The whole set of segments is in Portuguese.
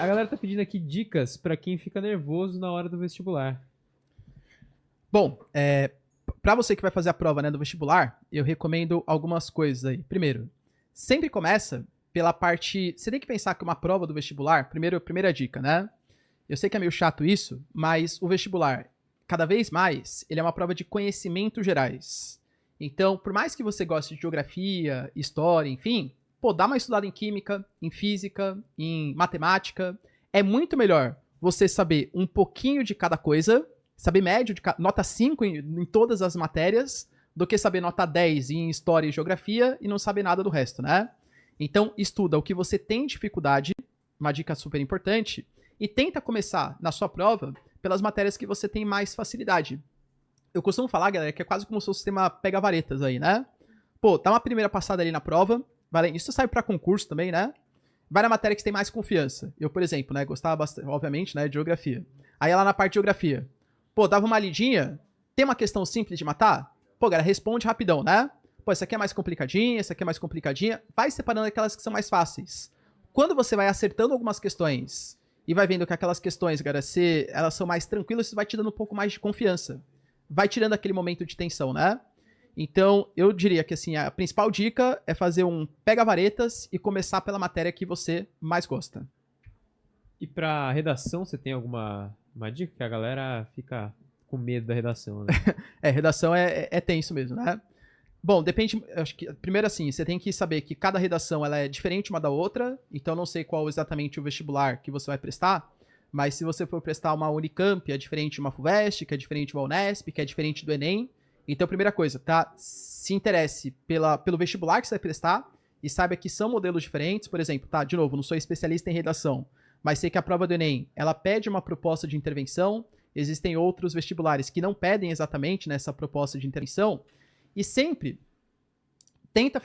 A galera tá pedindo aqui dicas pra quem fica nervoso na hora do vestibular. Bom, para você que vai fazer a prova, né, do vestibular, eu recomendo algumas coisas aí. Primeiro, sempre começa pela parte... Você tem que pensar que uma prova do vestibular, primeira dica, né? Eu sei que é meio chato isso, mas o vestibular, cada vez mais, ele é uma prova de conhecimentos gerais. Então, por mais que você goste de geografia, história, enfim, pô, dá uma estudada em química, em física, em matemática. É muito melhor você saber um pouquinho de cada coisa, saber médio, nota 5 em todas as matérias, do que saber nota 10 em história e geografia e não saber nada do resto, né? Então, estuda o que você tem dificuldade, uma dica super importante, e tenta começar na sua prova pelas matérias que você tem mais facilidade. Eu costumo falar, galera, que é quase como se o sistema pega-varetas aí, né? Pô, dá uma primeira passada ali na prova, isso serve para concurso também, né? Vai na matéria que você tem mais confiança. Eu, por exemplo, né, gostava bastante, obviamente, né, de geografia. Aí lá na parte de geografia, pô, dava uma lidinha, tem uma questão simples de matar? Pô, galera, responde rapidão, né? Pô, essa aqui é mais complicadinha, essa aqui é mais complicadinha. Vai separando aquelas que são mais fáceis. Quando você vai acertando algumas questões e vai vendo que aquelas questões, galera, elas são mais tranquilas, isso vai te dando um pouco mais de confiança. Vai tirando aquele momento de tensão, né? Então, eu diria que assim, a principal dica é fazer um pega-varetas e começar pela matéria que você mais gosta. E pra redação, você tem alguma dica? Que a galera fica com medo da redação, né? Redação é tenso mesmo, né? Bom, depende, acho que, primeiro assim, você tem que saber que cada redação ela é diferente uma da outra, então não sei qual exatamente o vestibular que você vai prestar, mas se você for prestar uma Unicamp, é diferente de uma FUVEST, que é diferente de uma Unesp, que é diferente do Enem. Então, primeira coisa, tá? Se interesse pelo vestibular que você vai prestar e saiba que são modelos diferentes. Por exemplo, tá? De novo, não sou especialista em redação, mas sei que a prova do Enem, ela pede uma proposta de intervenção. Existem outros vestibulares que não pedem exatamente nessa proposta de intervenção. E sempre tenta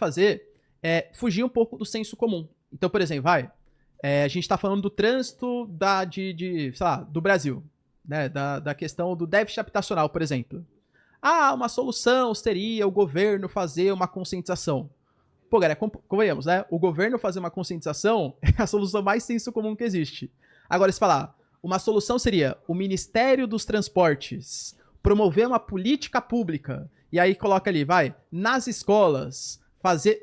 fugir um pouco do senso comum. Então, por exemplo, a gente tá falando do trânsito sei lá, do Brasil, né? Da questão do déficit habitacional, por exemplo. Uma solução seria o governo fazer uma conscientização. Pô, galera, convenhamos, né? O governo fazer uma conscientização é a solução mais senso comum que existe. Agora, se falar, uma solução seria o Ministério dos Transportes promover uma política pública, e aí coloca ali, nas escolas, fazer...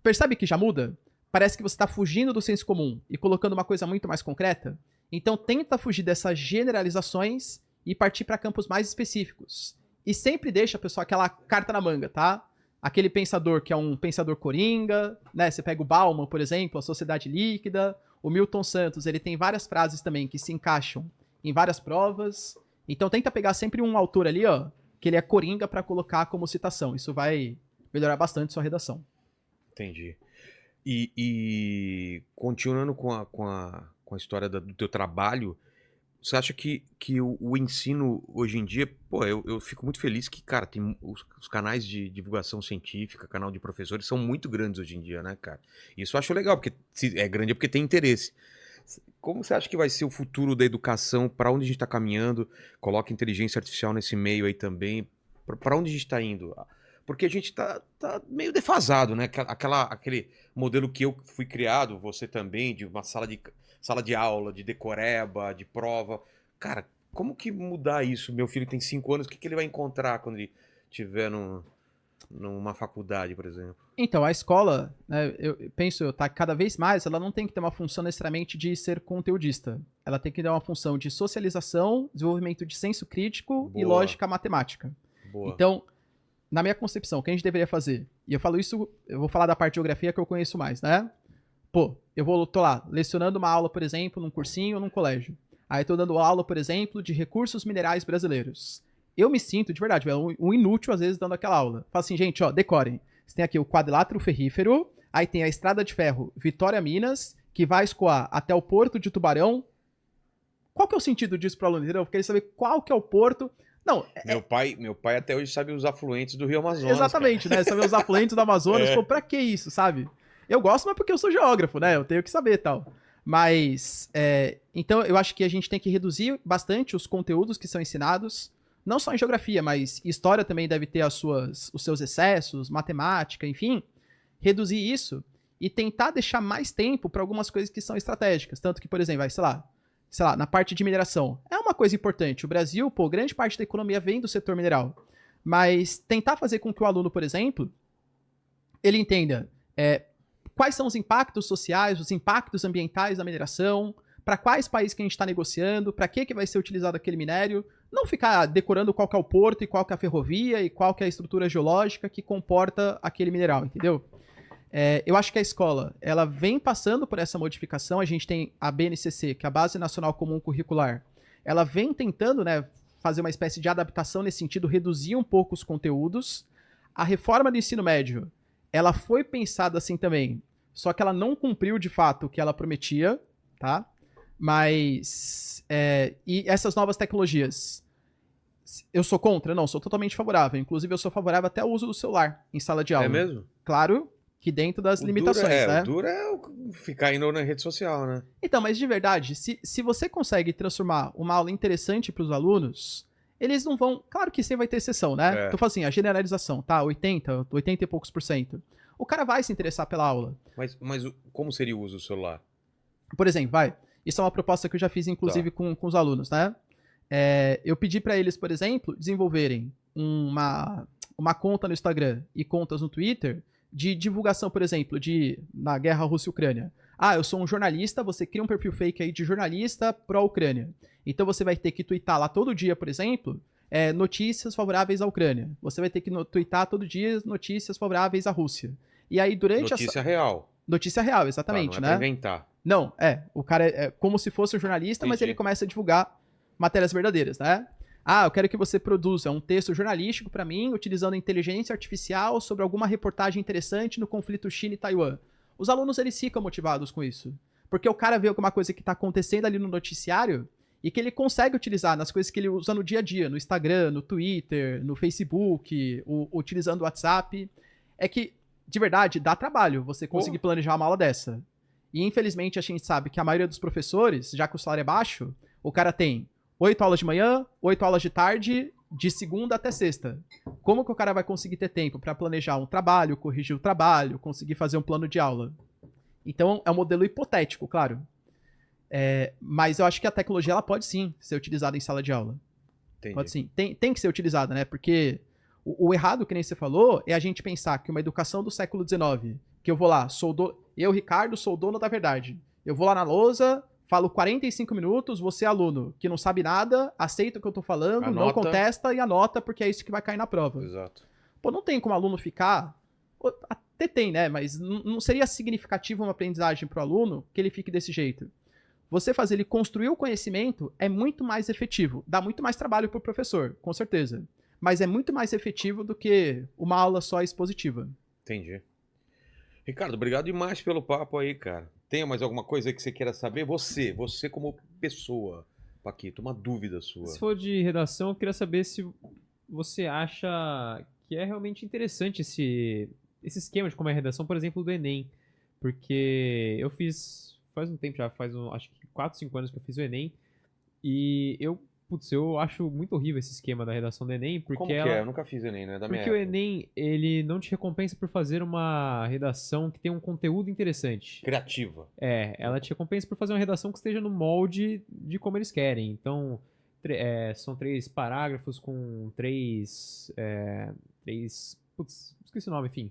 Percebe que já muda? Parece que você está fugindo do senso comum e colocando uma coisa muito mais concreta. Então, tenta fugir dessas generalizações e partir para campos mais específicos. E sempre deixa, pessoal, aquela carta na manga, tá? Aquele pensador que é um pensador coringa, né? Você pega o Bauman, por exemplo, a Sociedade Líquida. O Milton Santos, ele tem várias frases também que se encaixam em várias provas. Então tenta pegar sempre um autor ali, ó, que ele é coringa para colocar como citação. Isso vai melhorar bastante sua redação. Entendi. E continuando com a história do teu trabalho, você acha que o ensino hoje em dia, pô, eu fico muito feliz que, cara, tem os canais de divulgação científica, canal de professores são muito grandes hoje em dia, né, cara? Isso eu acho legal, porque se é grande é porque tem interesse. Como você acha que vai ser o futuro da educação? Para onde a gente está caminhando? Coloca inteligência artificial nesse meio aí também. Para onde a gente está indo? Porque a gente tá meio defasado, né? Aquele modelo que eu fui criado, você também, de uma sala de aula, de decoreba, de prova. Cara, como que mudar isso? Meu filho tem 5 anos, o que ele vai encontrar quando ele estiver numa faculdade, por exemplo? Então, a escola, né, eu penso, tá, cada vez mais, ela não tem que ter uma função necessariamente de ser conteudista. Ela tem que ter uma função de socialização, desenvolvimento de senso crítico e lógica matemática. Boa. Então, na minha concepção, o que a gente deveria fazer? E eu falo isso, eu vou falar da parte de geografia que eu conheço mais, né? Pô, tô lá, lecionando uma aula, por exemplo, num cursinho ou num colégio. Aí tô dando aula, por exemplo, de recursos minerais brasileiros. Eu me sinto, de verdade, um inútil, às vezes, dando aquela aula. Falo assim, gente, ó, decorem. Você tem aqui o quadrilátero ferrífero, aí tem a estrada de ferro Vitória Minas, que vai escoar até o porto de Tubarão. Qual que é o sentido disso pro aluno? Eu queria saber qual que é o porto... Não, meu pai até hoje sabe os afluentes do Rio Amazonas. Exatamente, cara. Né? Saber os afluentes do Amazonas, pô, pra que isso, sabe? Eu gosto, mas porque eu sou geógrafo, né? Eu tenho que saber e tal. Mas, então, eu acho que a gente tem que reduzir bastante os conteúdos que são ensinados, não só em geografia, mas história também deve ter os seus excessos, matemática, enfim. Reduzir isso e tentar deixar mais tempo para algumas coisas que são estratégicas. Tanto que, por exemplo, sei lá, na parte de mineração. É uma coisa importante. O Brasil, pô, grande parte da economia vem do setor mineral. Mas tentar fazer com que o aluno, por exemplo, ele entenda quais são os impactos sociais, os impactos ambientais da mineração, para quais países que a gente está negociando, para que vai ser utilizado aquele minério, não ficar decorando qual que é o porto e qual que é a ferrovia e qual que é a estrutura geológica que comporta aquele mineral, entendeu? Eu acho que a escola, ela vem passando por essa modificação. A gente tem a BNCC, que é a Base Nacional Comum Curricular. Ela vem tentando, né, fazer uma espécie de adaptação nesse sentido, reduzir um pouco os conteúdos. A reforma do ensino médio, ela foi pensada assim também, só que ela não cumpriu de fato o que ela prometia, tá? Mas, e essas novas tecnologias, eu sou contra? Não, sou totalmente favorável. Inclusive, eu sou favorável até ao uso do celular em sala de aula. É mesmo? Claro que dentro das limitações, né? O duro é ficar indo na rede social, né? Então, mas de verdade, se você consegue transformar uma aula interessante para os alunos, eles não vão... Claro que sempre vai ter exceção, né? Então, assim, a generalização, tá? 80 e poucos %. O cara vai se interessar pela aula. Mas como seria o uso do celular? Por exemplo, isso é uma proposta que eu já fiz, inclusive, com os alunos, né? Eu pedi para eles, por exemplo, desenvolverem uma conta no Instagram e contas no Twitter de divulgação, por exemplo, na guerra Rússia-Ucrânia. Eu sou um jornalista, você cria um perfil fake aí de jornalista pró-Ucrânia. Então você vai ter que twittar lá todo dia, por exemplo, notícias favoráveis à Ucrânia. Você vai ter que twittar todo dia notícias favoráveis à Rússia. E aí durante Notícia real. Notícia real, exatamente, não é né? pra inventar. Não, o cara é como se fosse um jornalista, mas ele começa a divulgar matérias verdadeiras, né? Eu quero que você produza um texto jornalístico para mim, utilizando inteligência artificial sobre alguma reportagem interessante no conflito China e Taiwan. Os alunos, eles ficam motivados com isso. Porque o cara vê alguma coisa que está acontecendo ali no noticiário e que ele consegue utilizar nas coisas que ele usa no dia a dia, no Instagram, no Twitter, no Facebook, utilizando o WhatsApp. É que, de verdade, dá trabalho você conseguir planejar uma aula dessa. E, infelizmente, a gente sabe que a maioria dos professores, já que o salário é baixo, o cara tem 8 aulas de manhã, 8 aulas de tarde, de segunda até sexta. Como que o cara vai conseguir ter tempo para planejar um trabalho, corrigir o trabalho, conseguir fazer um plano de aula? Então, é um modelo hipotético, claro. Mas eu acho que a tecnologia, ela pode sim ser utilizada em sala de aula. Entendi. Pode sim. Tem que ser utilizada, né? Porque o errado, que nem você falou, é a gente pensar que uma educação do século XIX, que eu vou lá, eu, Ricardo, sou o dono da verdade. Eu vou lá na lousa, falo 45 minutos, você é aluno que não sabe nada, aceita o que eu tô falando, Anota. não contesta e anota, porque é isso que vai cair na prova. Exato. Pô, não tem como o aluno ficar... Até tem, né? Mas não seria significativo uma aprendizagem pro aluno que ele fique desse jeito. Você fazer ele construir o conhecimento é muito mais efetivo. Dá muito mais trabalho pro professor, com certeza. Mas é muito mais efetivo do que uma aula só expositiva. Entendi. Ricardo, obrigado demais pelo papo aí, cara. Tem mais alguma coisa que você queira saber? Você como pessoa, Paquito, uma dúvida sua. Se for de redação, eu queria saber se você acha que é realmente interessante esse esquema de como é a redação, por exemplo, do Enem. Porque eu fiz, faz um tempo já, acho que 4, 5 anos que eu fiz o Enem, e eu acho muito horrível esse esquema da redação do Enem, porque Como que é? Eu nunca fiz Enem, né? Da minha porque o época. Enem, ele não te recompensa por fazer uma redação que tem um conteúdo interessante. Criativa. Ela te recompensa por fazer uma redação que esteja no molde de como eles querem. Então, são 3 parágrafos com 3... esqueci o nome, enfim.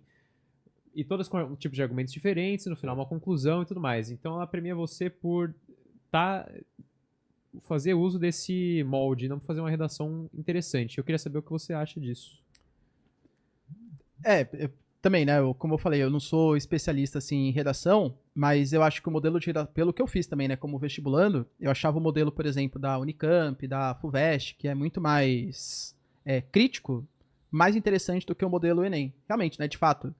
E todas com tipos de argumentos diferentes, no final uma conclusão e tudo mais. Então, ela premia você por fazer uso desse molde, não fazer uma redação interessante. Eu queria saber o que você acha disso. Também, né? Como eu falei, eu não sou especialista assim, em redação, mas eu acho que o modelo de redação, pelo que eu fiz também, né, como vestibulando, eu achava o modelo, por exemplo, da Unicamp, da FUVEST, que é muito mais crítico, mais interessante do que o modelo Enem. Realmente, né? De fato,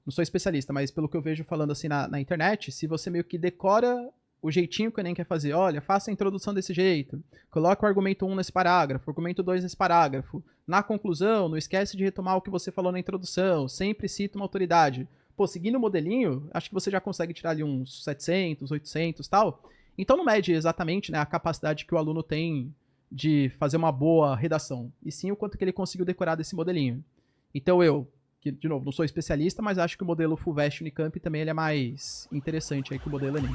não sou especialista, mas pelo que eu vejo falando assim na internet, se você meio que decora o jeitinho que o Enem quer fazer, olha, faça a introdução desse jeito, coloca o argumento 1 nesse parágrafo, o argumento 2 nesse parágrafo, na conclusão, não esquece de retomar o que você falou na introdução, sempre cita uma autoridade. Pô, seguindo o modelinho, acho que você já consegue tirar ali uns 700, 800 e tal. Então não mede exatamente, né, a capacidade que o aluno tem de fazer uma boa redação, e sim o quanto que ele conseguiu decorar desse modelinho. Então eu que, de novo, não sou especialista, mas acho que o modelo FUVEST Unicamp também ele é mais interessante aí que o modelo Enem.